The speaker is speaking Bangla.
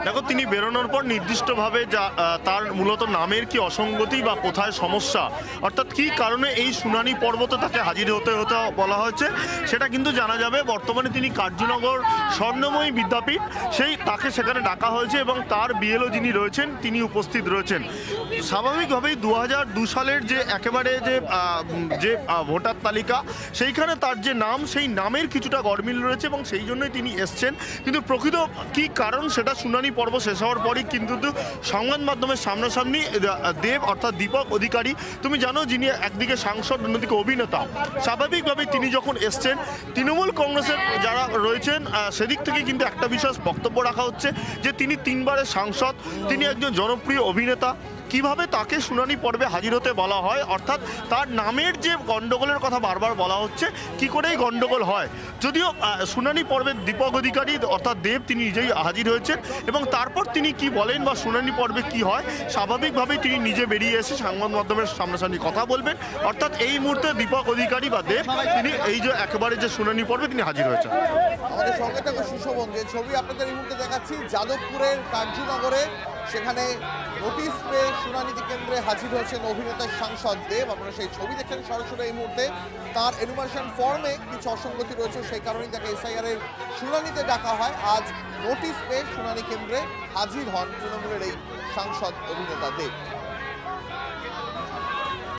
দেখো, তিনি বেরোনোর পর নির্দিষ্টভাবে যা তার মূলত নামের কি অসঙ্গতি বা কোথায় সমস্যা, অর্থাৎ কি কারণে এই শুনানি পর্বতে তাকে হাজির হতে হতে বলা হয়েছে, সেটা কিন্তু জানা যাবে। বর্তমানে তিনি কার্যনগর স্বর্ণময়ী বিদ্যাপীঠ, তাকে সেখানে ডাকা হয়েছে এবং তার বিএলও যিনি রয়েছেন তিনি উপস্থিত রয়েছেন। স্বাভাবিকভাবেই 2002 সালের যে একেবারে যে ভোটার তালিকা, সেইখানে তার যে নাম, সেই নামের কিছুটা গরমিল রয়েছে এবং সেই জন্যই তিনি এসছেন। কিন্তু প্রকৃত কি কারণ সেটা শুনানি পর্ব শেষ হওয়ার পরই কিন্তু সংবাদ মাধ্যমের সামনাসামনি দেব অর্থাৎ দীপক অধিকারী, তুমি জানো, যিনি একদিকে সাংসদ অন্যদিকে অভিনেতা, স্বাভাবিকভাবেই তিনি যখন এসছেন, তৃণমূল কংগ্রেসের যারা রয়েছেন সেদিক থেকে কিন্তু একটা বিশেষ বক্তব্য রাখা হচ্ছে যে তিনি 3 বারের সাংসদ, তিনি একজন জনপ্রিয় অভিনেতা। কিভাবে তাকে শুনানি পর্বে হাজির হতে বলা হয়, অর্থাৎ তার নামের যে গণ্ডগোলের কথা বারবার বলা হচ্ছে, কি করে এই গণ্ডগোল হয়। যদিও শুনানি পর্বে দীপক অধিকারী অর্থাৎ দেব তিনি নিজেই হাজির হয়েছেন এবং তারপর তিনি কি বলেন বা শুনানি পর্বে কি হয়, স্বাভাবিকভাবেই তিনি নিজে বেরিয়ে এসে সংবাদ মাধ্যমের সামনাসামনি কথা বলবেন। অর্থাৎ এই মুহূর্তে দীপক অধিকারী বা দেব তিনি এই যে একেবারে যে শুনানি পর্বে তিনি হাজির হয়েছেন। আমাদের সঙ্গে থাকা সুশোভন, যে ছবি আপনাদের এই মুহূর্তে দেখাচ্ছি যাদবপুরের কার্যনগরে, সেখানে নোটিশ পেয়ে শুনানি কেন্দ্রে হাজির হয়েছেন অভিনেতা সাংসদ দেব। আপনারা সেই ছবি দেখছেন সরাসরি এই মুহূর্তে। তার এনুমারেশন ফর্মে কিছু অসঙ্গতি রয়েছে, সেই কারণেই তাকে এসআইআর এর শুনানিতে ডাকা হয়। আজ নোটিশ পেয়ে শুনানি কেন্দ্রে হাজির হন তৃণমূলের এই সাংসদ অভিনেতা দেব।